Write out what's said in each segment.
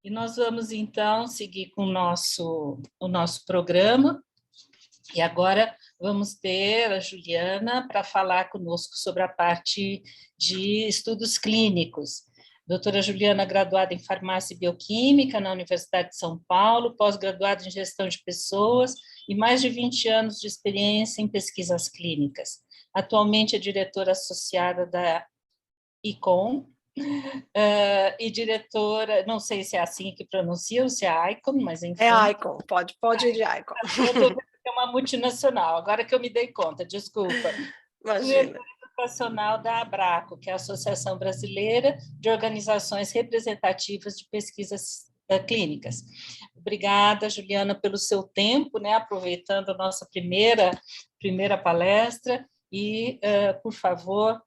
E nós vamos, então, seguir com o nosso programa. E agora vamos ter a Juliana para falar conosco sobre a parte de estudos clínicos. Doutora Juliana, graduada em Farmácia e Bioquímica na Universidade de São Paulo, pós-graduada em Gestão de Pessoas e mais de 20 anos de experiência em pesquisas clínicas. Atualmente é diretora associada da ICOM, e diretora, não sei se é assim que pronuncia ou se é ICOM, mas enfim. É ICOM, pode ir de ICOM. Eu estou vendo que é uma multinacional, agora que eu me dei conta, desculpa. Imagina. Educacional da Abraco, que é a Associação Brasileira de Organizações Representativas de Pesquisas Clínicas. Obrigada, Juliana, pelo seu tempo, né, aproveitando a nossa primeira palestra, e, por favor,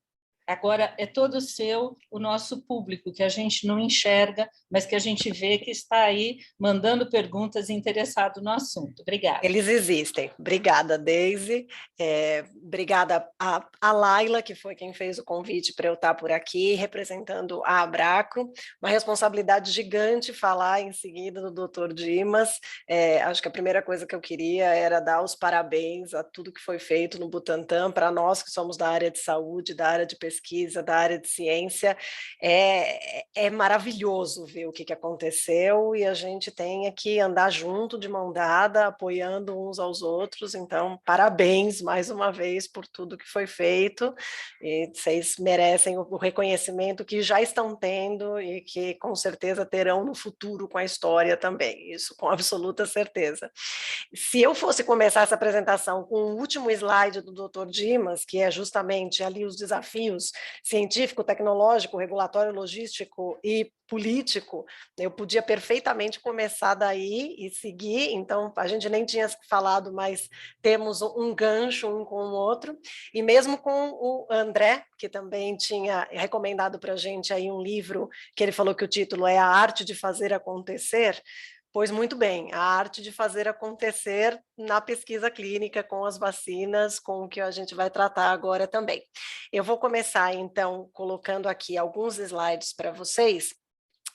agora é todo seu, o nosso público, que a gente não enxerga, mas que a gente vê que está aí mandando perguntas e interessado no assunto. Obrigada. Eles existem. Obrigada, Deise. Obrigada a Laila, que foi quem fez o convite para eu estar por aqui, representando a Abraco. Uma responsabilidade gigante falar em seguida do Dr. Dimas. Acho que a primeira coisa que eu queria era dar os parabéns a tudo que foi feito no Butantan, para nós que somos da área de saúde, da área de pesquisa, da área de ciência. É maravilhoso ver o que aconteceu, e a gente tem que andar junto, de mão dada, apoiando uns aos outros. Então, parabéns mais uma vez por tudo que foi feito, e vocês merecem o reconhecimento que já estão tendo e que com certeza terão no futuro com a história também, isso com absoluta certeza. Se eu fosse começar essa apresentação com o último slide do Dr. Dimas, que é justamente ali os desafios científico, tecnológico, regulatório, logístico e político, eu podia perfeitamente começar daí e seguir. Então a gente nem tinha falado, mas temos um gancho um com o outro, e mesmo com o André, que também tinha recomendado para a gente aí um livro, que ele falou que o título é A Arte de Fazer Acontecer. Pois muito bem, a arte de fazer acontecer na pesquisa clínica com as vacinas, com o que a gente vai tratar agora também. Eu vou começar, então, colocando aqui alguns slides para vocês.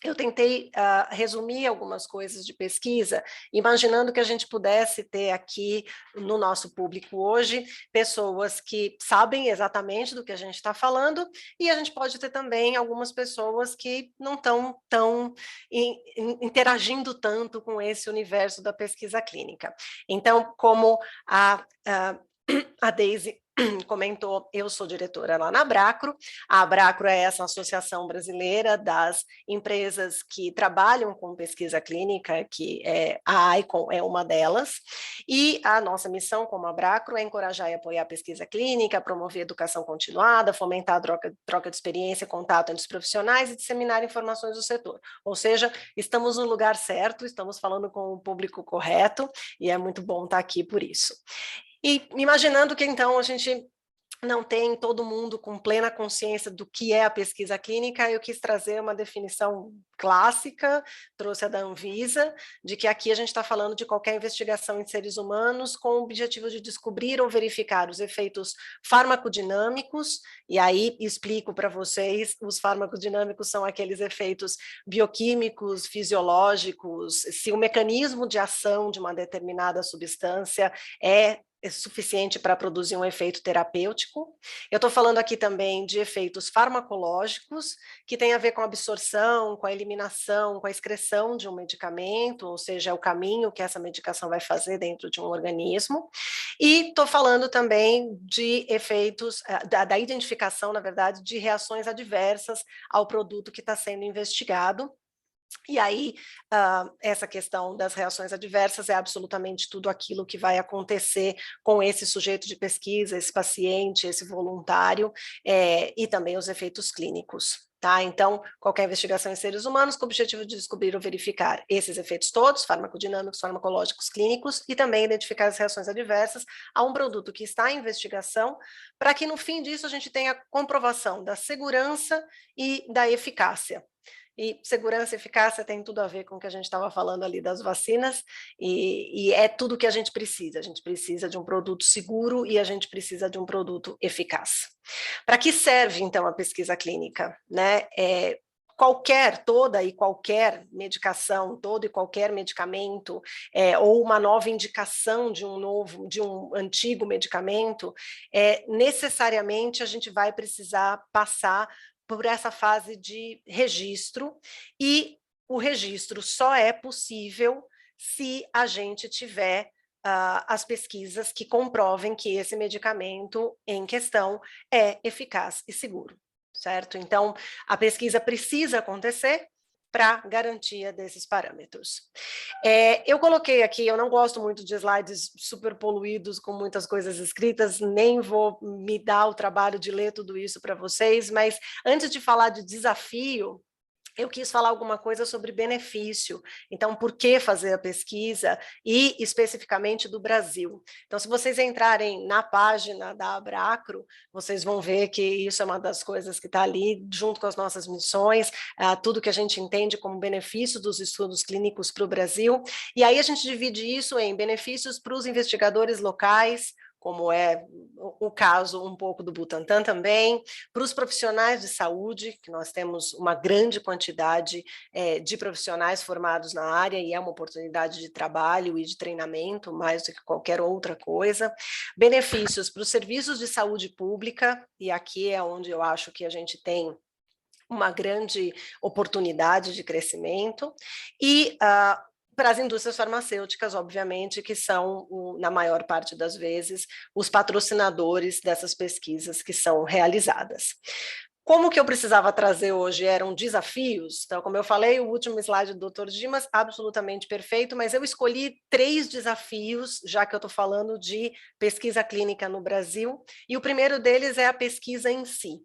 Eu tentei resumir algumas coisas de pesquisa, imaginando que a gente pudesse ter aqui no nosso público hoje pessoas que sabem exatamente do que a gente está falando, e a gente pode ter também algumas pessoas que não estão tão interagindo tanto com esse universo da pesquisa clínica. Então, como a Deise comentou, eu sou diretora lá na Abracro. A Abracro é essa associação brasileira das empresas que trabalham com pesquisa clínica, que a ICOM é uma delas, e a nossa missão como Abracro é encorajar e apoiar a pesquisa clínica, promover educação continuada, fomentar a troca de experiência, contato entre os profissionais e disseminar informações do setor. Ou seja, estamos no lugar certo, estamos falando com o público correto, e é muito bom estar aqui por isso. E imaginando que, então, a gente não tem todo mundo com plena consciência do que é a pesquisa clínica, eu quis trazer uma definição clássica, trouxe a da Anvisa, de que aqui a gente está falando de qualquer investigação em seres humanos com o objetivo de descobrir ou verificar os efeitos farmacodinâmicos, e aí explico para vocês, os farmacodinâmicos são aqueles efeitos bioquímicos, fisiológicos, se o mecanismo de ação de uma determinada substância é suficiente para produzir um efeito terapêutico. Eu estou falando aqui também de efeitos farmacológicos, que tem a ver com a absorção, com a eliminação, com a excreção de um medicamento, ou seja, é o caminho que essa medicação vai fazer dentro de um organismo. E estou falando também de efeitos, da identificação, na verdade, de reações adversas ao produto que está sendo investigado. E aí, essa questão das reações adversas é absolutamente tudo aquilo que vai acontecer com esse sujeito de pesquisa, esse paciente, esse voluntário, e também os efeitos clínicos. Tá? Então, qualquer investigação em seres humanos com o objetivo de descobrir ou verificar esses efeitos todos, farmacodinâmicos, farmacológicos, clínicos, e também identificar as reações adversas a um produto que está em investigação, para que no fim disso a gente tenha a comprovação da segurança e da eficácia. E segurança e eficácia tem tudo a ver com o que a gente estava falando ali das vacinas, e é tudo que a gente precisa de um produto seguro e a gente precisa de um produto eficaz. Para que serve, então, a pesquisa clínica, né? toda e qualquer medicação, todo e qualquer medicamento, ou uma nova indicação de um antigo medicamento, necessariamente a gente vai precisar passar por essa fase de registro, e o registro só é possível se a gente tiver as pesquisas que comprovem que esse medicamento em questão é eficaz e seguro. Certo? Então, a pesquisa precisa acontecer para garantia desses parâmetros. Eu coloquei aqui, eu não gosto muito de slides super poluídos com muitas coisas escritas, nem vou me dar o trabalho de ler tudo isso para vocês, mas antes de falar de desafio, eu quis falar alguma coisa sobre benefício. Então, por que fazer a pesquisa e especificamente do Brasil? Então, se vocês entrarem na página da Abracro, vocês vão ver que isso é uma das coisas que está ali, junto com as nossas missões, tudo que a gente entende como benefício dos estudos clínicos para o Brasil. E aí a gente divide isso em benefícios para os investigadores locais, como é o caso um pouco do Butantan também, para os profissionais de saúde, que nós temos uma grande quantidade de profissionais formados na área, e é uma oportunidade de trabalho e de treinamento, mais do que qualquer outra coisa. Benefícios para os serviços de saúde pública, e aqui é onde eu acho que a gente tem uma grande oportunidade de crescimento, e para as indústrias farmacêuticas, obviamente, que são, na maior parte das vezes, os patrocinadores dessas pesquisas que são realizadas. Como que eu precisava trazer hoje eram desafios, então, como eu falei, o último slide do Dr. Dimas, absolutamente perfeito, mas eu escolhi 3 desafios, já que eu estou falando de pesquisa clínica no Brasil, e o primeiro deles é a pesquisa em si.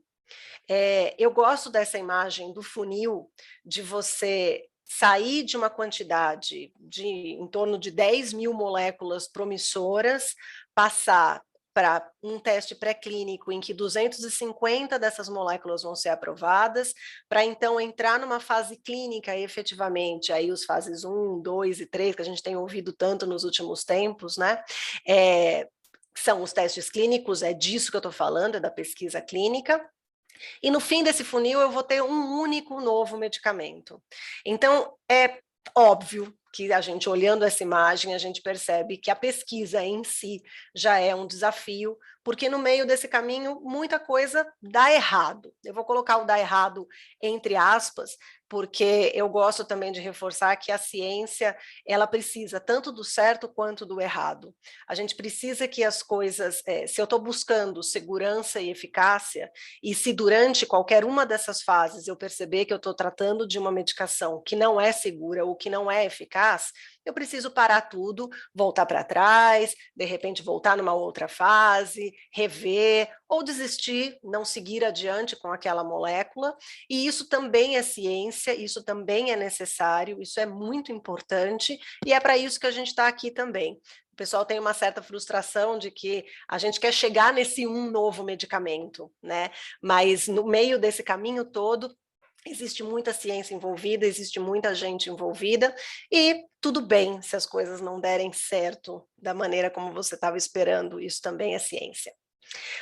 Eu gosto dessa imagem do funil, de você sair de uma quantidade de em torno de 10.000 moléculas promissoras, passar para um teste pré-clínico em que 250 dessas moléculas vão ser aprovadas, para então entrar numa fase clínica efetivamente, aí os fases 1, 2 e 3, que a gente tem ouvido tanto nos últimos tempos, né? São os testes clínicos, é disso que eu estou falando, é da pesquisa clínica. E no fim desse funil eu vou ter um único novo medicamento. Então, é óbvio que a gente, olhando essa imagem, a gente percebe que a pesquisa em si já é um desafio, porque no meio desse caminho muita coisa dá errado. Eu vou colocar o dá errado entre aspas, porque eu gosto também de reforçar que a ciência, ela precisa tanto do certo quanto do errado. A gente precisa que as coisas, se eu estou buscando segurança e eficácia, e se durante qualquer uma dessas fases eu perceber que eu estou tratando de uma medicação que não é segura ou que não é eficaz, eu preciso parar tudo, voltar para trás, de repente voltar numa outra fase, rever, ou desistir, não seguir adiante com aquela molécula, e isso também é ciência, isso também é necessário, isso é muito importante, e é para isso que a gente está aqui também. O pessoal tem uma certa frustração de que a gente quer chegar nesse um novo medicamento, né? Mas no meio desse caminho todo, existe muita ciência envolvida, existe muita gente envolvida, e tudo bem se as coisas não derem certo da maneira como você estava esperando, isso também é ciência.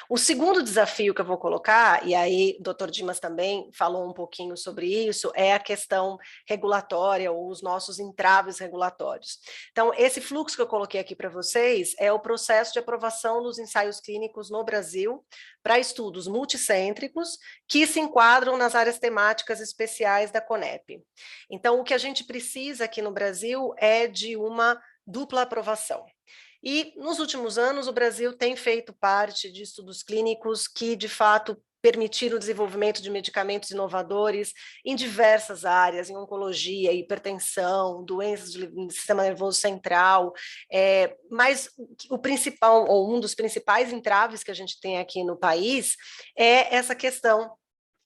O segundo desafio que eu vou colocar, e aí o Dr. Dimas também falou um pouquinho sobre isso, é a questão regulatória ou os nossos entraves regulatórios. Então, esse fluxo que eu coloquei aqui para vocês é o processo de aprovação dos ensaios clínicos no Brasil para estudos multicêntricos que se enquadram nas áreas temáticas especiais da CONEP. Então, o que a gente precisa aqui no Brasil é de uma dupla aprovação. E, nos últimos anos, o Brasil tem feito parte de estudos clínicos que, de fato, permitiram o desenvolvimento de medicamentos inovadores em diversas áreas, em oncologia, hipertensão, doenças do sistema nervoso central, mas o principal, ou um dos principais entraves que a gente tem aqui no país é essa questão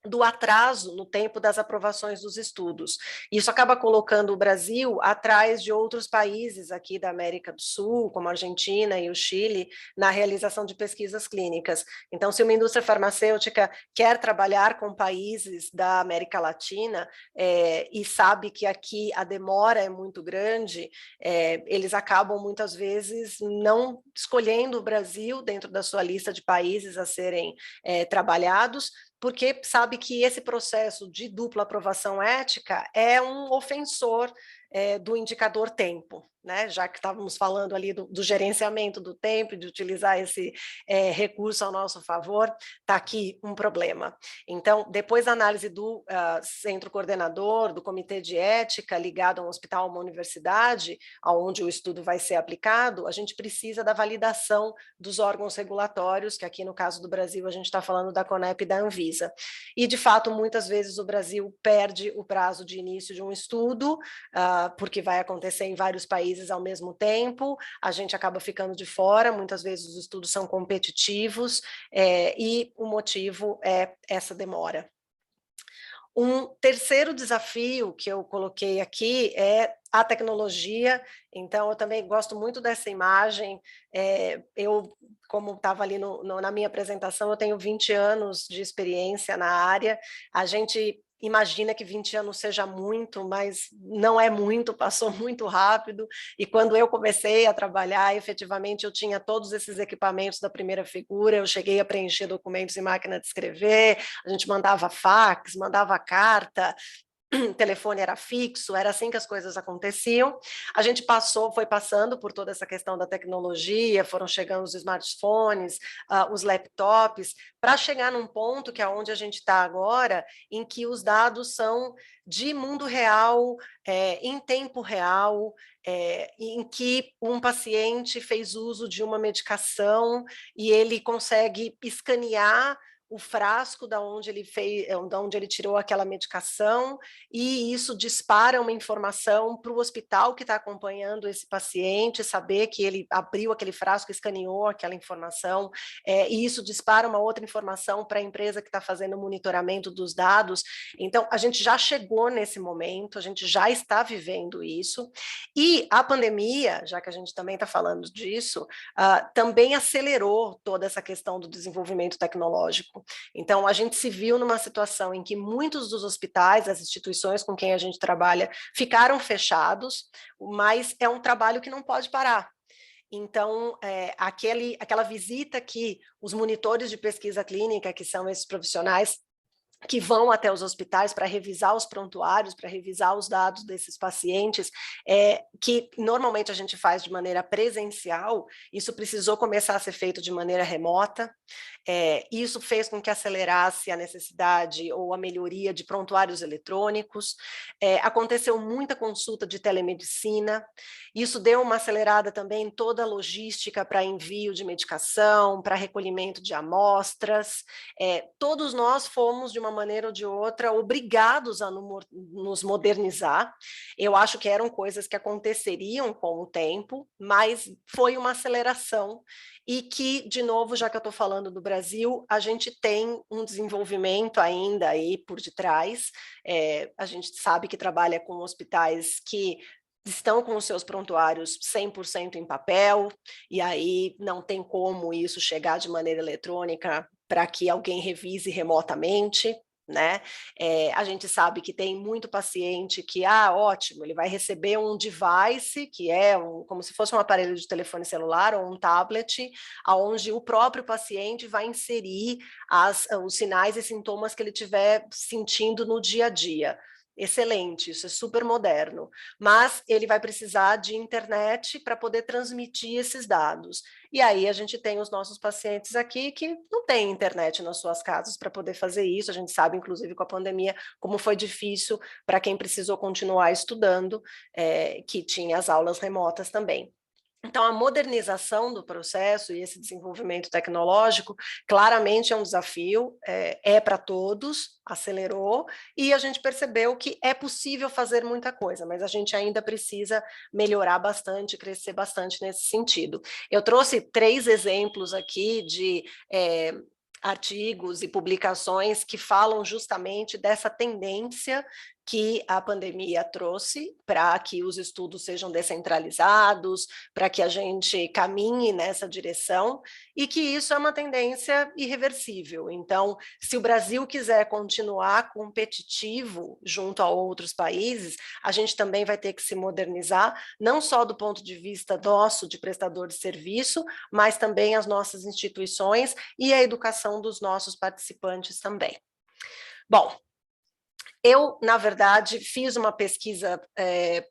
do atraso no tempo das aprovações dos estudos. Isso acaba colocando o Brasil atrás de outros países aqui da América do Sul, como a Argentina e o Chile, na realização de pesquisas clínicas. Então, se uma indústria farmacêutica quer trabalhar com países da América Latina e sabe que aqui a demora é muito grande, eles acabam muitas vezes não escolhendo o Brasil dentro da sua lista de países a serem trabalhados, porque sabe que esse processo de dupla aprovação ética é um ofensor do indicador tempo, né? Já que estávamos falando ali do gerenciamento do tempo, de utilizar esse recurso ao nosso favor, está aqui um problema. Então, depois da análise do centro coordenador, do comitê de ética ligado a um hospital, a uma universidade, onde o estudo vai ser aplicado, a gente precisa da validação dos órgãos regulatórios, que aqui no caso do Brasil a gente está falando da CONEP e da Anvisa. E, de fato, muitas vezes o Brasil perde o prazo de início de um estudo, porque vai acontecer em vários países ao mesmo tempo, a gente acaba ficando de fora, muitas vezes os estudos são competitivos, e o motivo é essa demora. Um terceiro desafio que eu coloquei aqui é a tecnologia, então eu também gosto muito dessa imagem, eu, como estava ali na minha apresentação, eu tenho 20 anos de experiência na área, a gente imagina que 20 anos seja muito, mas não é muito, passou muito rápido, e quando eu comecei a trabalhar, efetivamente eu tinha todos esses equipamentos da primeira figura, eu cheguei a preencher documentos em máquina de escrever, a gente mandava fax, mandava carta, o telefone era fixo, era assim que as coisas aconteciam. A gente foi passando por toda essa questão da tecnologia, foram chegando os smartphones, os laptops, para chegar num ponto que é onde a gente está agora, em que os dados são de mundo real, em tempo real, em que um paciente fez uso de uma medicação e ele consegue escanear o frasco da onde ele tirou aquela medicação, e isso dispara uma informação para o hospital que está acompanhando esse paciente, saber que ele abriu aquele frasco, escaneou aquela informação, e isso dispara uma outra informação para a empresa que está fazendo o monitoramento dos dados. Então, a gente já chegou nesse momento, a gente já está vivendo isso, e a pandemia, já que a gente também está falando disso, também acelerou toda essa questão do desenvolvimento tecnológico. Então, a gente se viu numa situação em que muitos dos hospitais, as instituições com quem a gente trabalha, ficaram fechados, mas é um trabalho que não pode parar. Então, aquela visita que os monitores de pesquisa clínica, que são esses profissionais que vão até os hospitais para revisar os prontuários, para revisar os dados desses pacientes, que normalmente a gente faz de maneira presencial, isso precisou começar a ser feito de maneira remota, isso fez com que acelerasse a necessidade ou a melhoria de prontuários eletrônicos, aconteceu muita consulta de telemedicina, isso deu uma acelerada também em toda a logística para envio de medicação, para recolhimento de amostras, todos nós fomos, de uma maneira ou de outra, obrigados a nos modernizar. Eu acho que eram coisas que aconteceriam com o tempo, mas foi uma aceleração e que, de novo, já que eu estou falando do Brasil, a gente tem um desenvolvimento ainda aí por detrás. A gente sabe que trabalha com hospitais que estão com os seus prontuários 100% em papel, e aí não tem como isso chegar de maneira eletrônica para que alguém revise remotamente, né? A gente sabe que tem muito paciente que, ótimo, ele vai receber um device, que é como se fosse um aparelho de telefone celular ou um tablet, onde o próprio paciente vai inserir os sinais e sintomas que ele estiver sentindo no dia a dia. Excelente, isso é super moderno, mas ele vai precisar de internet para poder transmitir esses dados. E aí a gente tem os nossos pacientes aqui que não têm internet nas suas casas para poder fazer isso. A gente sabe, inclusive, com a pandemia, como foi difícil para quem precisou continuar estudando, que tinha as aulas remotas também. Então, a modernização do processo e esse desenvolvimento tecnológico claramente é um desafio, é para todos, acelerou, e a gente percebeu que é possível fazer muita coisa, mas a gente ainda precisa melhorar bastante, crescer bastante nesse sentido. Eu trouxe 3 exemplos aqui de artigos e publicações que falam justamente dessa tendência que a pandemia trouxe para que os estudos sejam descentralizados, para que a gente caminhe nessa direção, e que isso é uma tendência irreversível. Então, se o Brasil quiser continuar competitivo junto a outros países, a gente também vai ter que se modernizar, não só do ponto de vista nosso, de prestador de serviço, mas também as nossas instituições e a educação dos nossos participantes também. Bom, eu, na verdade, fiz uma pesquisa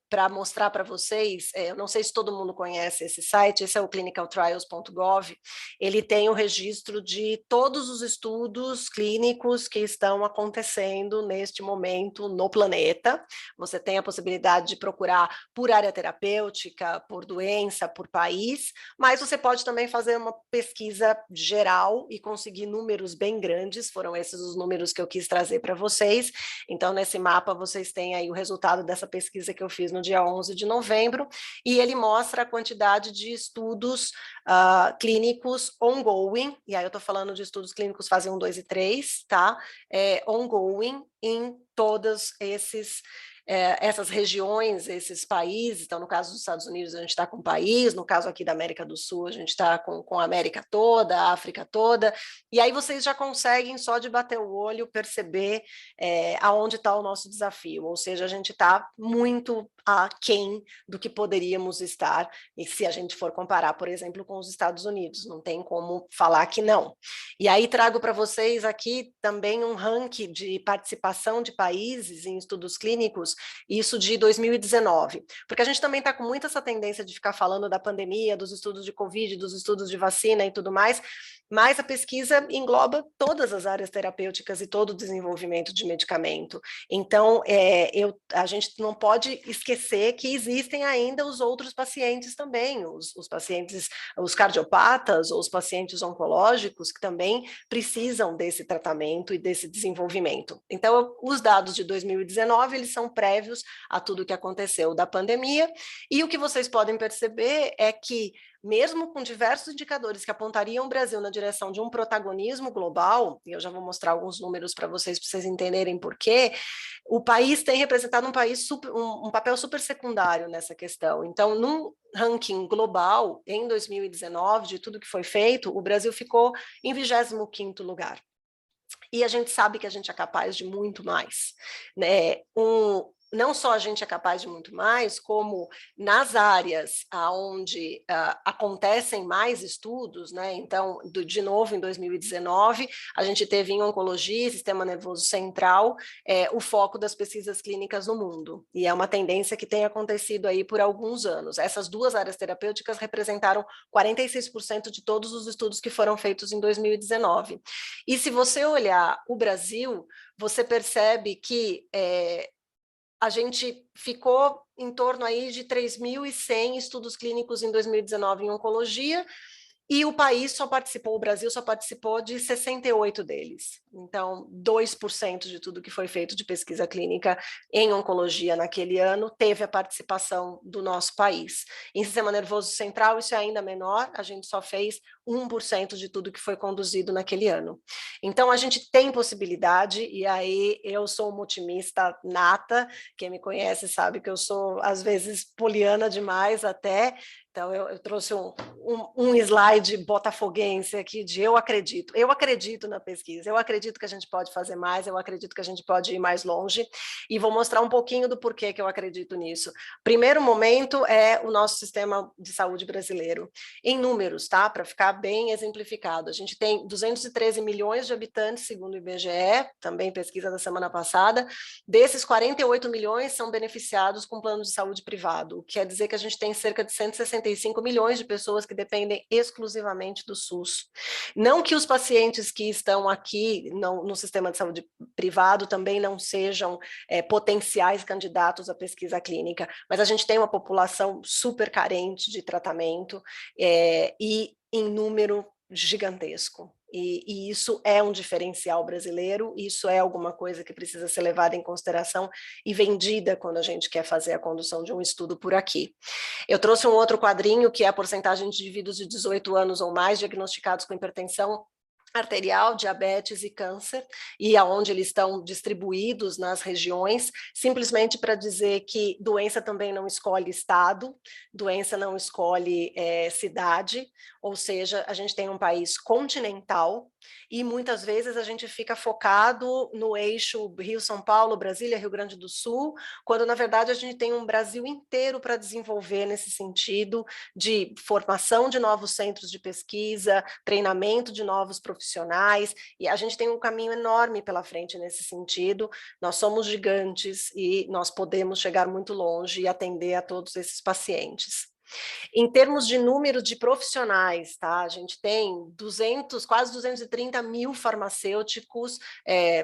para mostrar para vocês, eu não sei se todo mundo conhece esse site, esse é o clinicaltrials.gov, ele tem o registro de todos os estudos clínicos que estão acontecendo neste momento no planeta. Você tem a possibilidade de procurar por área terapêutica, por doença, por país, mas você pode também fazer uma pesquisa geral e conseguir números bem grandes, foram esses os números que eu quis trazer para vocês. Então, nesse mapa, vocês têm aí o resultado dessa pesquisa que eu fiz no dia 11 de novembro, e ele mostra a quantidade de estudos clínicos ongoing, e aí eu estou falando de estudos clínicos fase 1, 2 e 3, tá? Ongoing em todos essas regiões, esses países. Então, no caso dos Estados Unidos, a gente está com o país, no caso aqui da América do Sul, a gente está com a América toda, a África toda, e aí vocês já conseguem, só de bater o olho, perceber aonde está o nosso desafio, ou seja, a gente está muito aquém do que poderíamos estar, e se a gente for comparar, por exemplo, com os Estados Unidos, não tem como falar que não. E aí trago para vocês aqui também um ranking de participação de países em estudos clínicos, isso de 2019, porque a gente também está com muita essa tendência de ficar falando da pandemia, dos estudos de Covid, dos estudos de vacina e tudo mais, mas a pesquisa engloba todas as áreas terapêuticas e todo o desenvolvimento de medicamento. Então, a gente não pode esquecer que existem ainda os outros pacientes também, os pacientes, os cardiopatas ou os pacientes oncológicos que também precisam desse tratamento e desse desenvolvimento. Então, os dados de 2019, eles são prévios a tudo que aconteceu da pandemia, e o que vocês podem perceber é que mesmo com diversos indicadores que apontariam o Brasil na direção de um protagonismo global, e eu já vou mostrar alguns números para vocês entenderem por quê, o país tem representado um papel super secundário nessa questão. Então, num ranking global, em 2019, de tudo que foi feito, o Brasil ficou em 25º lugar. E a gente sabe que a gente é capaz de muito mais, né? Não só a gente é capaz de muito mais, como nas áreas onde acontecem mais estudos, né? Então, de novo, em 2019, a gente teve em oncologia, sistema nervoso central, o foco das pesquisas clínicas no mundo. E é uma tendência que tem acontecido aí por alguns anos. Essas duas áreas terapêuticas representaram 46% de todos os estudos que foram feitos em 2019. E se você olhar o Brasil, você percebe que a gente ficou em torno aí de 3.100 estudos clínicos em 2019 em oncologia, e o Brasil só participou de 68 deles. Então, 2% de tudo que foi feito de pesquisa clínica em oncologia naquele ano teve a participação do nosso país. Em sistema nervoso central, isso é ainda menor, a gente só fez 1% de tudo que foi conduzido naquele ano. Então, a gente tem possibilidade, e aí eu sou uma otimista nata, quem me conhece sabe que eu sou, às vezes, poliana demais até. Então, eu trouxe um slide botafoguense aqui de eu acredito na pesquisa, eu acredito que a gente pode fazer mais, eu acredito que a gente pode ir mais longe, e vou mostrar um pouquinho do porquê que eu acredito nisso. Primeiro momento é o nosso sistema de saúde brasileiro. Em números, tá? Para ficar bem exemplificado, a gente tem 213 milhões de habitantes, segundo o IBGE, também pesquisa da semana passada, desses 48 milhões são beneficiados com plano de saúde privado, o que quer dizer que a gente tem cerca de 165 milhões de pessoas que dependem exclusivamente do SUS. Não que os pacientes que estão aqui no sistema de saúde privado também não sejam potenciais candidatos à pesquisa clínica, mas a gente tem uma população super carente de tratamento e em número gigantesco. E isso é um diferencial brasileiro, isso é alguma coisa que precisa ser levada em consideração e vendida quando a gente quer fazer a condução de um estudo por aqui. Eu trouxe um outro quadrinho, que é a porcentagem de indivíduos de 18 anos ou mais diagnosticados com hipertensão arterial, diabetes e câncer, e aonde eles estão distribuídos nas regiões, simplesmente para dizer que doença também não escolhe estado, doença não escolhe cidade, ou seja, a gente tem um país continental e muitas vezes a gente fica focado no eixo Rio-São Paulo, Brasília, Rio Grande do Sul, quando na verdade a gente tem um Brasil inteiro para desenvolver nesse sentido de formação de novos centros de pesquisa, treinamento de novos profissionais, e a gente tem um caminho enorme pela frente nesse sentido. Nós somos gigantes e nós podemos chegar muito longe e atender a todos esses pacientes. Em termos de número de profissionais, tá? A gente tem quase 230 mil farmacêuticos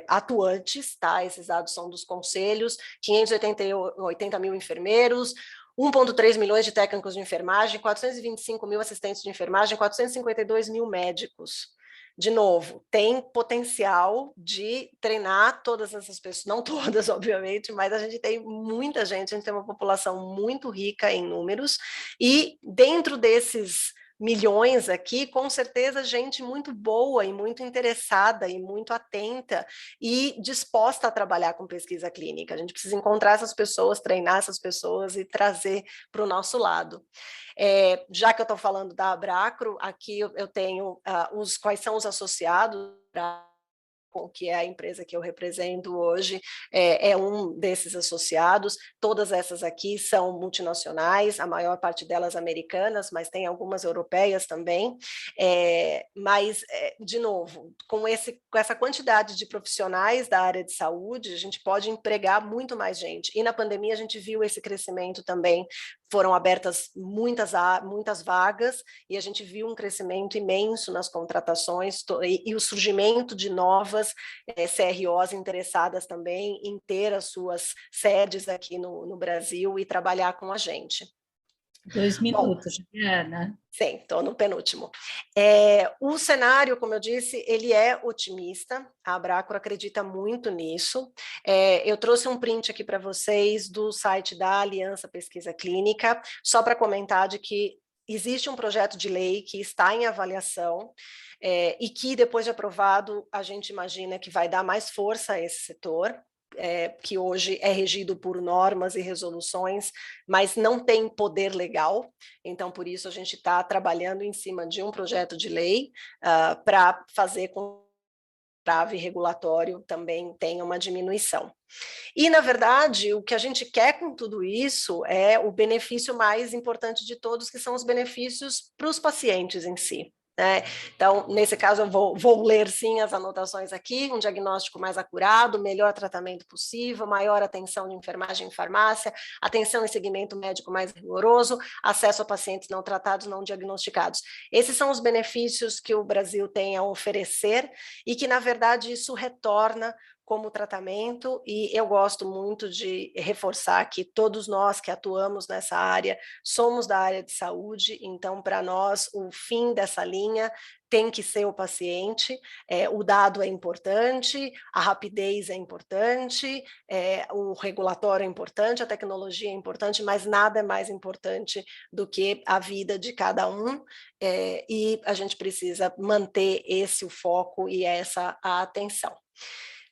atuantes, tá? Esses dados são dos conselhos, 580 mil enfermeiros, 1,3 milhões de técnicos de enfermagem, 425 mil assistentes de enfermagem, 452 mil médicos. De novo, tem potencial de treinar todas essas pessoas, não todas, obviamente, mas a gente tem muita gente, a gente tem uma população muito rica em números, e dentro desses milhões aqui, com certeza gente muito boa e muito interessada e muito atenta e disposta a trabalhar com pesquisa clínica. A gente precisa encontrar essas pessoas, treinar essas pessoas e trazer para o nosso lado. Já que eu estou falando da Abracro, aqui eu tenho quais são os associados que é a empresa que eu represento hoje, é um desses associados. Todas essas aqui são multinacionais, a maior parte delas americanas, mas tem algumas europeias também. Mas, de novo, com essa quantidade de profissionais da área de saúde, a gente pode empregar muito mais gente. E na pandemia a gente viu esse crescimento também. Foram abertas muitas vagas e a gente viu um crescimento imenso nas contratações e o surgimento de novas CROs interessadas também em ter as suas sedes aqui no Brasil e trabalhar com a gente. 2 minutos, Juliana. Sim, estou no penúltimo. O cenário, como eu disse, ele é otimista, a Abracro acredita muito nisso. Eu trouxe um print aqui para vocês do site da Aliança Pesquisa Clínica, só para comentar de que existe um projeto de lei que está em avaliação e que, depois de aprovado, a gente imagina que vai dar mais força a esse setor. Que hoje é regido por normas e resoluções, mas não tem poder legal, então por isso a gente está trabalhando em cima de um projeto de lei para fazer com que o trave regulatório também tenha uma diminuição. E, na verdade, o que a gente quer com tudo isso é o benefício mais importante de todos, que são os benefícios para os pacientes em si. Então, nesse caso, eu vou ler sim as anotações aqui: um diagnóstico mais acurado, melhor tratamento possível, maior atenção de enfermagem e farmácia, atenção em segmento médico mais rigoroso, acesso a pacientes não tratados, não diagnosticados. Esses são os benefícios que o Brasil tem a oferecer e que, na verdade, isso retorna como tratamento, e eu gosto muito de reforçar que todos nós que atuamos nessa área somos da área de saúde, então para nós o fim dessa linha tem que ser o paciente, o dado é importante, a rapidez é importante, o regulatório é importante, a tecnologia é importante, mas nada é mais importante do que a vida de cada um, e a gente precisa manter esse o foco e essa a atenção.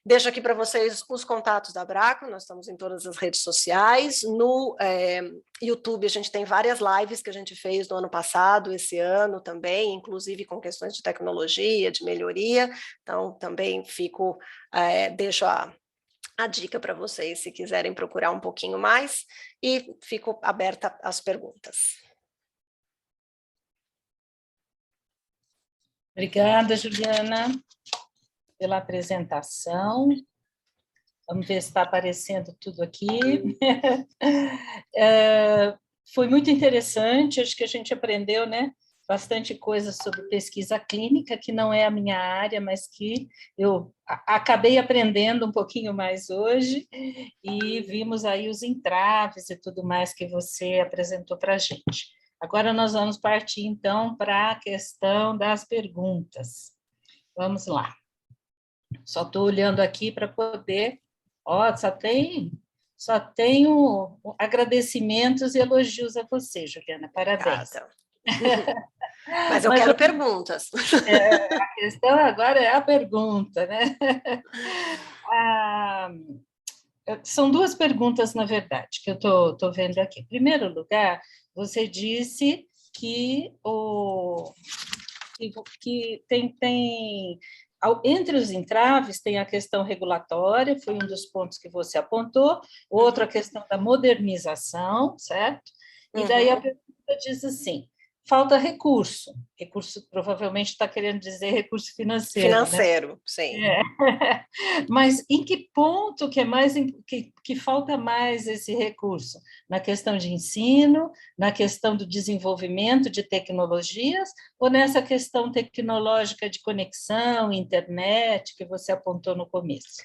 Deixo aqui para vocês os contatos da Abracro, nós estamos em todas as redes sociais. No YouTube a gente tem várias lives que a gente fez no ano passado, esse ano também, inclusive com questões de tecnologia, de melhoria. Então também deixo a dica para vocês se quiserem procurar um pouquinho mais, e fico aberta às perguntas. Obrigada, Juliana, pela apresentação. Vamos ver se está aparecendo tudo aqui. Foi muito interessante, acho que a gente aprendeu, né, bastante coisa sobre pesquisa clínica, que não é a minha área, mas que eu acabei aprendendo um pouquinho mais hoje, e vimos aí os entraves e tudo mais que você apresentou para a gente. Agora nós vamos partir, então, para a questão das perguntas. Vamos lá. Só estou olhando aqui para poder... só tenho agradecimentos e elogios a você, Juliana. Parabéns. Tá. Mas eu quero perguntas. A questão agora é a pergunta, né? São duas perguntas, na verdade, que eu estou vendo aqui. Em primeiro lugar, você disse que, entre os entraves tem a questão regulatória, foi um dos pontos que você apontou, outro a questão da modernização, certo? E daí a pergunta diz assim, falta recurso provavelmente está querendo dizer recurso financeiro, né? Financeiro, sim. Mas em que ponto que é mais que falta mais esse recurso? Na questão de ensino, na questão do desenvolvimento de tecnologias, ou nessa questão tecnológica de conexão, internet, que você apontou no começo?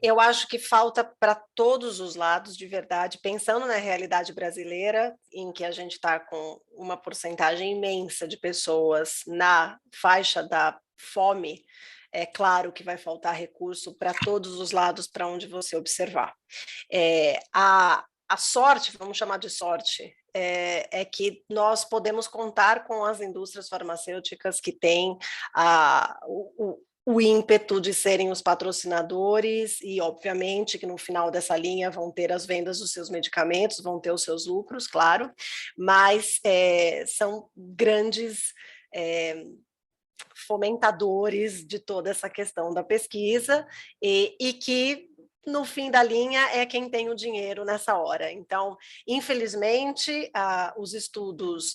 Eu acho que falta para todos os lados, de verdade, pensando na realidade brasileira, em que a gente está com uma porcentagem imensa de pessoas na faixa da fome, é claro que vai faltar recurso para todos os lados para onde você observar. A sorte, vamos chamar de sorte, é que nós podemos contar com as indústrias farmacêuticas que têm o ímpeto de serem os patrocinadores e, obviamente, que no final dessa linha vão ter as vendas dos seus medicamentos, vão ter os seus lucros, claro, mas são grandes fomentadores de toda essa questão da pesquisa e que no fim da linha é quem tem o dinheiro nessa hora. Então, infelizmente, os estudos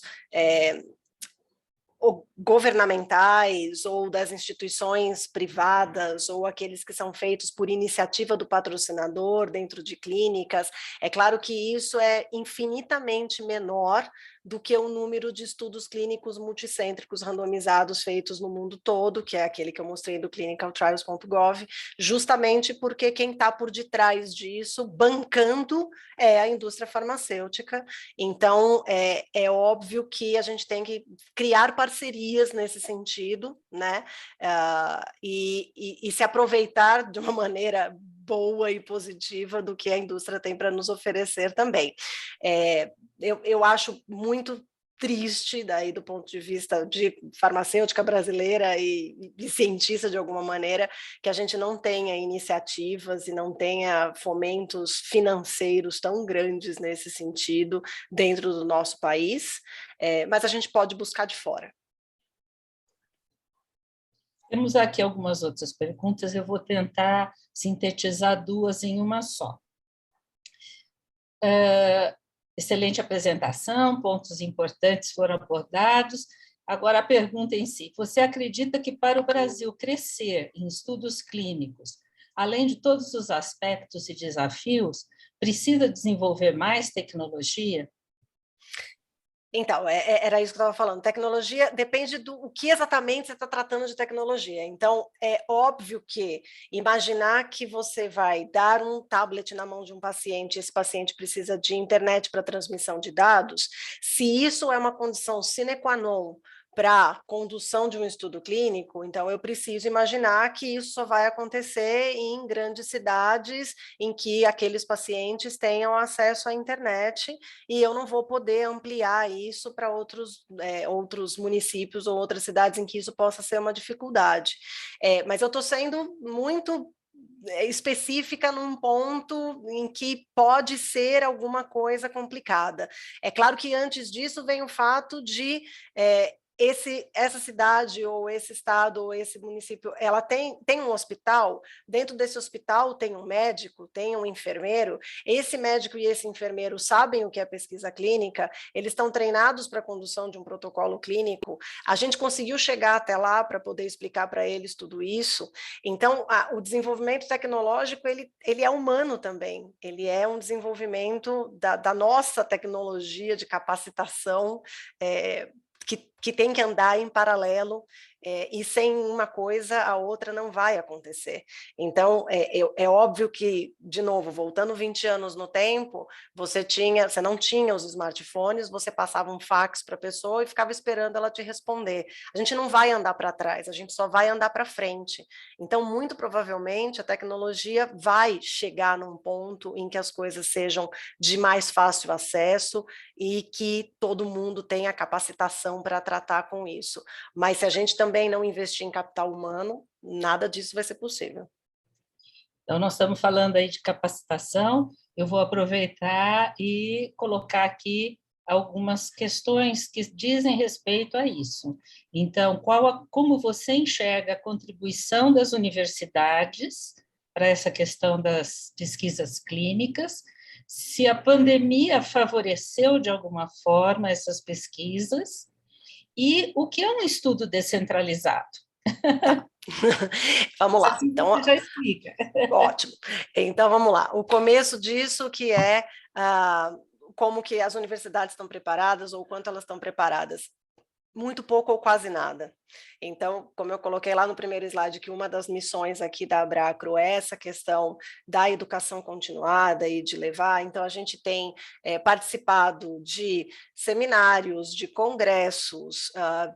governamentais ou das instituições privadas ou aqueles que são feitos por iniciativa do patrocinador dentro de clínicas, é claro que isso é infinitamente menor do que o número de estudos clínicos multicêntricos randomizados feitos no mundo todo, que é aquele que eu mostrei do clinicaltrials.gov, justamente porque quem está por detrás disso, bancando, é a indústria farmacêutica. Então, é óbvio que a gente tem que criar parcerias nesse sentido, né? E se aproveitar de uma maneira boa e positiva do que a indústria tem para nos oferecer também. Eu acho muito triste, daí do ponto de vista de farmacêutica brasileira e cientista de alguma maneira, que a gente não tenha iniciativas e não tenha fomentos financeiros tão grandes nesse sentido dentro do nosso país, mas a gente pode buscar de fora. Temos aqui algumas outras perguntas, eu vou tentar sintetizar duas em uma só. Excelente apresentação, pontos importantes foram abordados. Agora, a pergunta em si: você acredita que para o Brasil crescer em estudos clínicos, além de todos os aspectos e desafios, precisa desenvolver mais tecnologia? Então, era isso que eu estava falando. Tecnologia depende do que exatamente você está tratando de tecnologia. Então, é óbvio que imaginar que você vai dar um tablet na mão de um paciente, esse paciente precisa de internet para transmissão de dados, se isso é uma condição sine qua non para condução de um estudo clínico, então eu preciso imaginar que isso só vai acontecer em grandes cidades em que aqueles pacientes tenham acesso à internet e eu não vou poder ampliar isso para outros municípios ou outras cidades em que isso possa ser uma dificuldade. Mas eu estou sendo muito específica num ponto em que pode ser alguma coisa complicada. É claro que antes disso vem o fato de essa cidade ou esse estado ou esse município, ela tem um hospital, dentro desse hospital tem um médico, tem um enfermeiro, esse médico e esse enfermeiro sabem o que é pesquisa clínica, eles estão treinados para a condução de um protocolo clínico, a gente conseguiu chegar até lá para poder explicar para eles tudo isso, então o desenvolvimento tecnológico, ele é humano também, ele é um desenvolvimento da nossa tecnologia de capacitação, que tem que andar em paralelo, e sem uma coisa, a outra não vai acontecer. Então, é óbvio que, de novo, voltando 20 anos no tempo, você não tinha os smartphones, você passava um fax para a pessoa e ficava esperando ela te responder. A gente não vai andar para trás, a gente só vai andar para frente. Então, muito provavelmente, a tecnologia vai chegar num ponto em que as coisas sejam de mais fácil acesso e que todo mundo tenha capacitação para tratar com isso. Mas se a gente também não investir em capital humano, nada disso vai ser possível. Então, nós estamos falando aí de capacitação, eu vou aproveitar e colocar aqui algumas questões que dizem respeito a isso. Então, como você enxerga a contribuição das universidades para essa questão das pesquisas clínicas, se a pandemia favoreceu de alguma forma essas pesquisas, e o que é um estudo descentralizado? Tá. Vamos lá. Assim Então, você já explica. ótimo. Então, vamos lá. O começo disso que é como que as universidades estão preparadas ou quanto elas estão preparadas. Muito pouco ou quase nada. Então, como eu coloquei lá no primeiro slide, que uma das missões aqui da Abracro é essa questão da educação continuada e de levar, então a gente tem participado de seminários, de congressos, a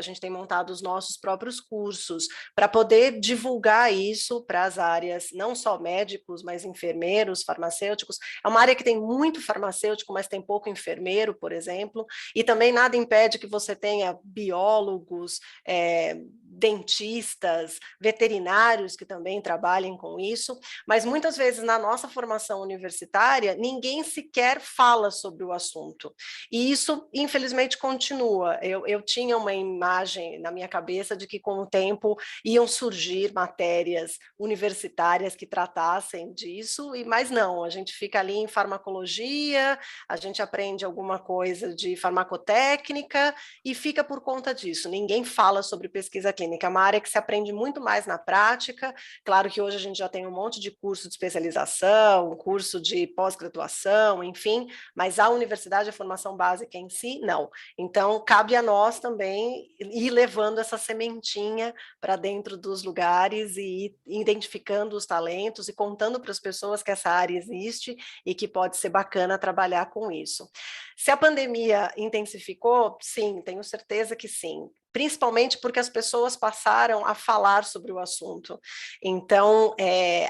gente tem montado os nossos próprios cursos para poder divulgar isso para as áreas, não só médicos, mas enfermeiros, farmacêuticos. É uma área que tem muito farmacêutico, mas tem pouco enfermeiro, por exemplo, e também nada impede que você tenha biólogos, dentistas, veterinários que também trabalhem com isso, mas muitas vezes na nossa formação universitária, ninguém sequer fala sobre o assunto. E isso, infelizmente, continua. Eu tinha uma imagem na minha cabeça de que, com o tempo, iam surgir matérias universitárias que tratassem disso, mas não, a gente fica ali em farmacologia, a gente aprende alguma coisa de farmacotécnica e fica por conta disso. Ninguém fala sobre pesquisa clínica, é uma área que se aprende muito mais na prática. Claro que hoje a gente já tem um monte de curso de especialização, curso de pós-graduação, enfim, mas a universidade, a formação básica em si, não. Então, cabe a nós também ir levando essa sementinha para dentro dos lugares e ir identificando os talentos e contando para as pessoas que essa área existe e que pode ser bacana trabalhar com isso. Se a pandemia intensificou, sim, tenho certeza que sim, principalmente porque as pessoas passaram a falar sobre o assunto. Então,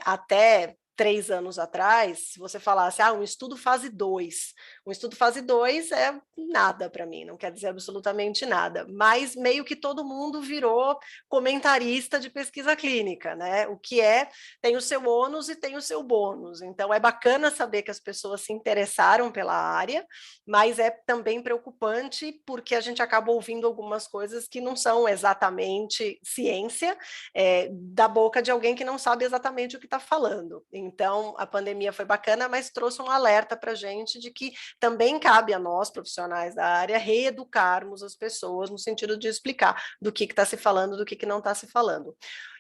até 3 anos atrás, se você falasse, um estudo fase 2, um estudo fase 2 é nada para mim, não quer dizer absolutamente nada, mas meio que todo mundo virou comentarista de pesquisa clínica, né? O que tem o seu ônus e tem o seu bônus, então é bacana saber que as pessoas se interessaram pela área, mas é também preocupante porque a gente acaba ouvindo algumas coisas que não são exatamente ciência, da boca de alguém que não sabe exatamente o que está falando. Então, a pandemia foi bacana, mas trouxe um alerta para a gente de que também cabe a nós, profissionais da área, reeducarmos as pessoas no sentido de explicar do que está se falando, do que não está se falando.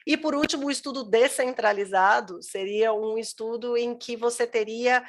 E, por último, o estudo descentralizado seria um estudo em que você teria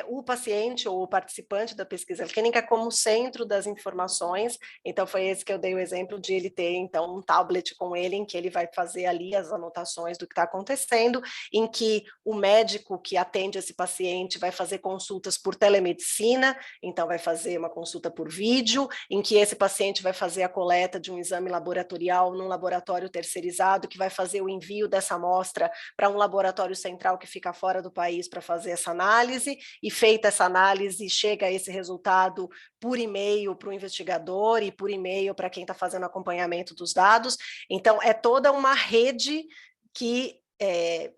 o paciente ou o participante da pesquisa clínica como centro das informações. Então, foi esse que eu dei o exemplo de ele ter, então, um tablet com ele, em que ele vai fazer ali as anotações do que está acontecendo, em que o médico que atende esse paciente vai fazer consultas por telemedicina, então vai fazer uma consulta por vídeo, em que esse paciente vai fazer a coleta de um exame laboratorial num laboratório terceirizado, que vai fazer o envio dessa amostra para um laboratório central que fica fora do país para fazer essa análise, e feita essa análise, chega a esse resultado por e-mail para o investigador e por e-mail para quem está fazendo acompanhamento dos dados. Então, é toda uma rede que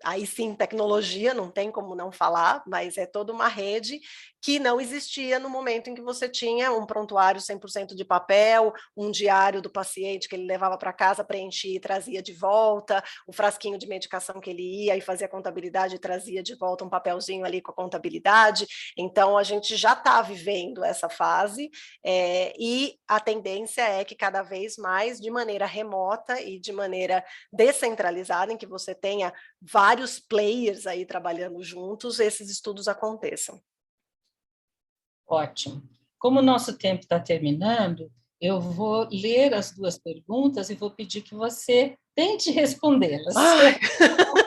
aí sim, tecnologia, não tem como não falar, mas é toda uma rede que não existia no momento em que você tinha um prontuário 100% de papel, um diário do paciente que ele levava para casa, preenchia e trazia de volta, o frasquinho de medicação que ele ia e fazia contabilidade e trazia de volta um papelzinho ali com a contabilidade. Então, a gente já está vivendo essa fase e a tendência é que cada vez mais, de maneira remota e de maneira descentralizada, em que você tenha vários players aí trabalhando juntos, esses estudos aconteçam. Ótimo. Como o nosso tempo está terminando, eu vou ler as duas perguntas e vou pedir que você tente respondê-las.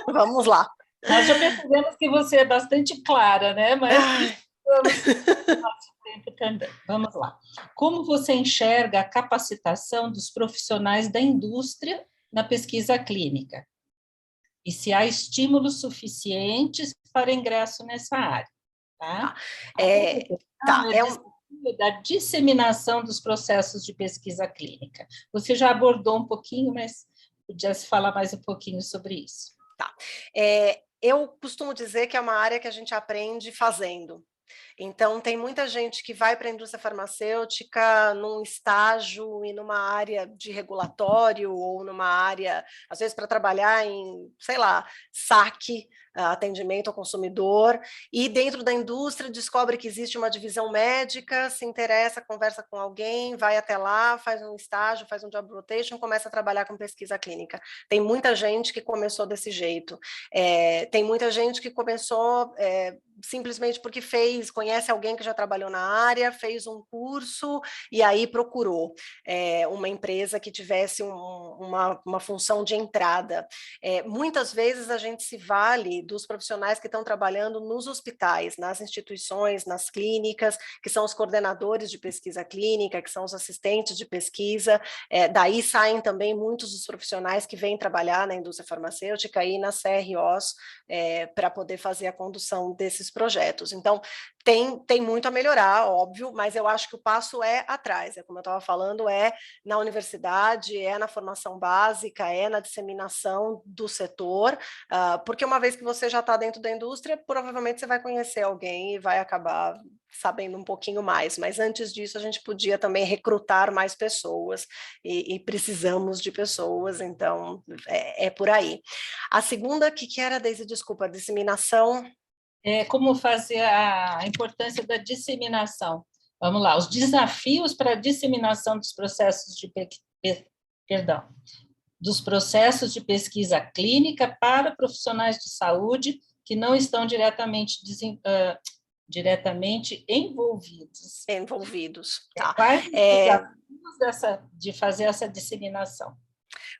Vamos lá. Nós já percebemos que você é bastante clara, né? Mas vamos no nosso tempo também. Vamos lá. Como você enxerga a capacitação dos profissionais da indústria na pesquisa clínica? E se há estímulos suficientes para ingresso nessa área? Tá? Da disseminação dos processos de pesquisa clínica. Você já abordou um pouquinho, mas podia se falar mais um pouquinho sobre isso. Tá. Eu costumo dizer que é uma área que a gente aprende fazendo. Então, tem muita gente que vai para a indústria farmacêutica num estágio e numa área de regulatório ou numa área, às vezes, para trabalhar em, sei lá, saque, atendimento ao consumidor, e dentro da indústria descobre que existe uma divisão médica, se interessa, conversa com alguém, vai até lá, faz um estágio, faz um job rotation, começa a trabalhar com pesquisa clínica. Tem muita gente que começou desse jeito. Tem muita gente que começou simplesmente porque conhece alguém que já trabalhou na área, fez um curso e aí procurou uma empresa que tivesse uma função de entrada. Muitas vezes a gente se vale dos profissionais que estão trabalhando nos hospitais, nas instituições, nas clínicas, que são os coordenadores de pesquisa clínica, que são os assistentes de pesquisa, daí saem também muitos dos profissionais que vêm trabalhar na indústria farmacêutica e nas CROs para poder fazer a condução desses projetos. Então, tem muito a melhorar, óbvio, mas eu acho que o passo é atrás, como eu estava falando, na universidade, na formação básica, na disseminação do setor, porque uma vez que você já está dentro da indústria, provavelmente você vai conhecer alguém e vai acabar sabendo um pouquinho mais, mas antes disso a gente podia também recrutar mais pessoas e precisamos de pessoas, então é por aí. A segunda, que era, Deise, desculpa, a disseminação... Como fazer a importância da disseminação. Vamos lá, os desafios para a disseminação dos processos dos processos de pesquisa clínica para profissionais de saúde que não estão diretamente envolvidos. Tá. Quais os desafios de fazer essa disseminação?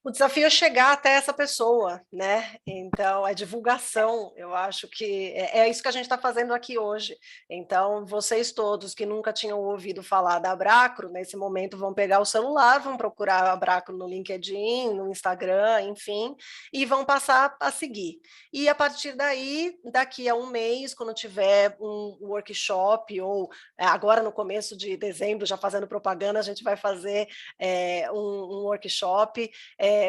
O desafio é chegar até essa pessoa, né? Então, a divulgação, eu acho que é isso que a gente está fazendo aqui hoje. Então, vocês todos que nunca tinham ouvido falar da Abracro, nesse momento vão pegar o celular, vão procurar a Abracro no LinkedIn, no Instagram, enfim, e vão passar a seguir. E a partir daí, daqui a um mês, quando tiver um workshop, ou agora no começo de dezembro, já fazendo propaganda, a gente vai fazer um workshop.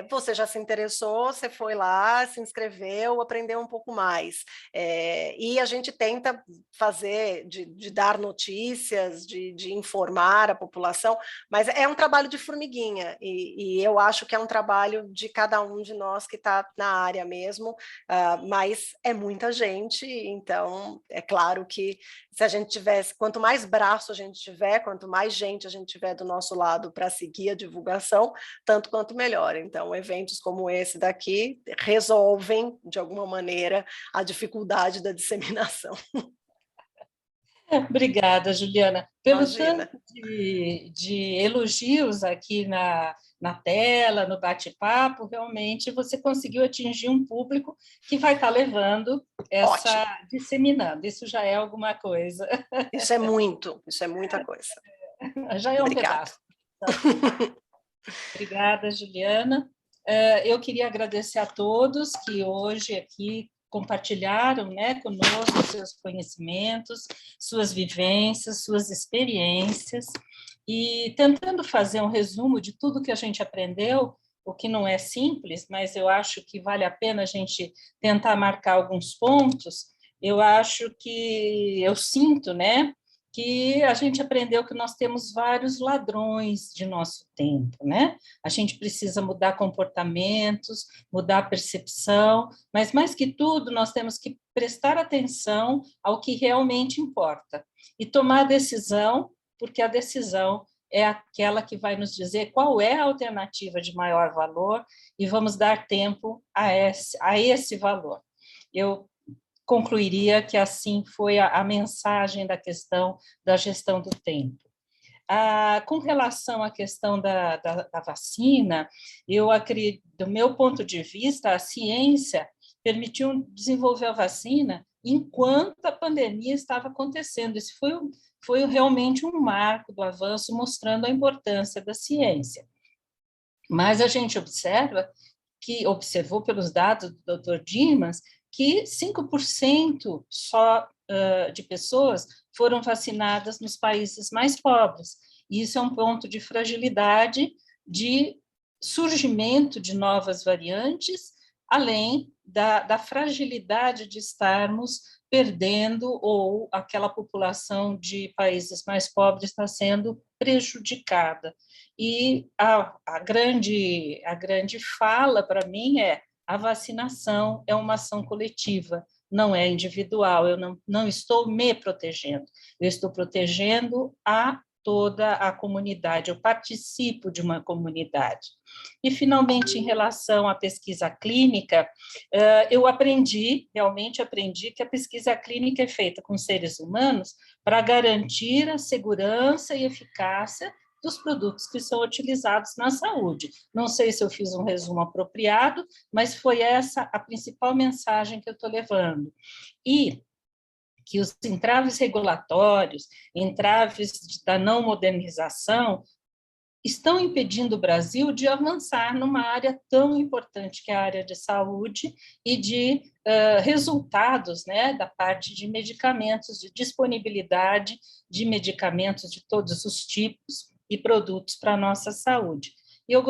Você já se interessou, você foi lá, se inscreveu, aprendeu um pouco mais. E a gente tenta fazer, de dar notícias, de informar a população, mas é um trabalho de formiguinha, e eu acho que é um trabalho de cada um de nós que está na área mesmo, mas é muita gente, então é claro que se a gente tivesse, quanto mais braço a gente tiver, quanto mais gente a gente tiver do nosso lado para seguir a divulgação, tanto quanto melhor. Então, eventos como esse daqui resolvem, de alguma maneira, a dificuldade da disseminação. Obrigada, Juliana. Pelo Imagina. tanto de elogios aqui na tela, no bate-papo, realmente você conseguiu atingir um público que vai estar levando Ótimo. disseminando. Isso já é alguma coisa. Isso é muita coisa. Já é um Obrigada. pedaço. Obrigada, Juliana. Eu queria agradecer a todos que hoje aqui compartilharam, né, conosco seus conhecimentos, suas vivências, suas experiências, e tentando fazer um resumo de tudo que a gente aprendeu, o que não é simples, mas eu acho que vale a pena a gente tentar marcar alguns pontos. Eu sinto, né, que a gente aprendeu que nós temos vários ladrões de nosso tempo, né? A gente precisa mudar comportamentos, mudar a percepção, mas mais que tudo, nós temos que prestar atenção ao que realmente importa e tomar a decisão, porque a decisão é aquela que vai nos dizer qual é a alternativa de maior valor e vamos dar tempo a esse valor. Eu concluiria que assim foi a mensagem da questão da gestão do tempo. Com relação à questão da vacina, eu acredito, do meu ponto de vista, a ciência permitiu desenvolver a vacina enquanto a pandemia estava acontecendo. Isso foi realmente um marco do avanço, mostrando a importância da ciência. Mas a gente observou pelos dados do Dr. Dimas, que 5% só de pessoas foram vacinadas nos países mais pobres. E isso é um ponto de fragilidade, de surgimento de novas variantes, além da fragilidade de estarmos perdendo, ou aquela população de países mais pobres está sendo prejudicada. E a grande fala para mim é: a vacinação é uma ação coletiva, não é individual. Eu não estou me protegendo, eu estou protegendo a toda a comunidade, eu participo de uma comunidade. E, finalmente, em relação à pesquisa clínica, eu realmente aprendi que a pesquisa clínica é feita com seres humanos para garantir a segurança e eficácia dos produtos que são utilizados na saúde. Não sei se eu fiz um resumo apropriado, mas foi essa a principal mensagem que eu estou levando. E que os entraves regulatórios, entraves da não modernização, estão impedindo o Brasil de avançar numa área tão importante que é a área de saúde e de resultados, né, da parte de medicamentos, de disponibilidade de medicamentos de todos os tipos e produtos para a nossa saúde. E eu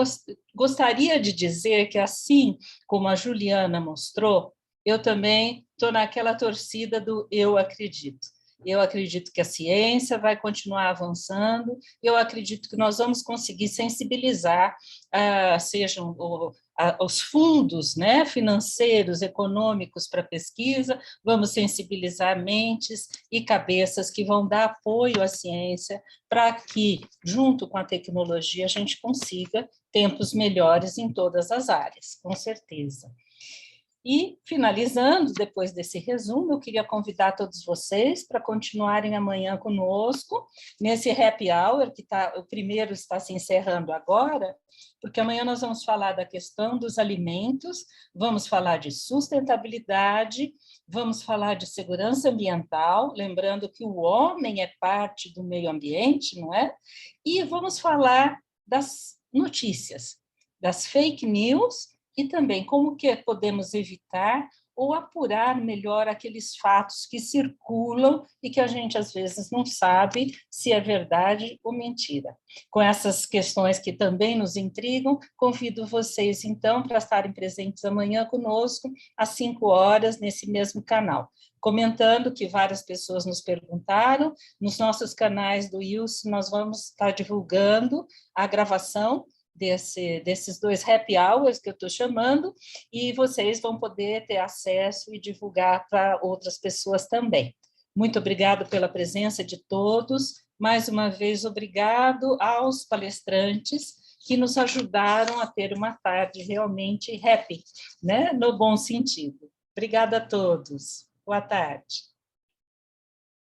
gostaria de dizer que, assim como a Juliana mostrou, eu também estou naquela torcida do eu acredito. Eu acredito que a ciência vai continuar avançando, eu acredito que nós vamos conseguir sensibilizar, sejam os fundos, né, financeiros, econômicos para pesquisa, vamos sensibilizar mentes e cabeças que vão dar apoio à ciência para que, junto com a tecnologia, a gente consiga tempos melhores em todas as áreas, com certeza. E, finalizando, depois desse resumo, eu queria convidar todos vocês para continuarem amanhã conosco, nesse happy hour, que o primeiro está se encerrando agora, porque amanhã nós vamos falar da questão dos alimentos, vamos falar de sustentabilidade, vamos falar de segurança ambiental, lembrando que o homem é parte do meio ambiente, não é? E vamos falar das notícias, das fake news, e também como que podemos evitar ou apurar melhor aqueles fatos que circulam e que a gente, às vezes, não sabe se é verdade ou mentira. Com essas questões que também nos intrigam, convido vocês, então, para estarem presentes amanhã conosco, às 5 horas, nesse mesmo canal. Comentando que várias pessoas nos perguntaram, nos nossos canais do Wilson, nós vamos estar divulgando a gravação desses 2 happy hours que eu estou chamando, e vocês vão poder ter acesso e divulgar para outras pessoas também. Muito obrigado pela presença de todos. Mais uma vez, obrigado aos palestrantes que nos ajudaram a ter uma tarde realmente happy, né? No bom sentido. Obrigada a todos. Boa tarde.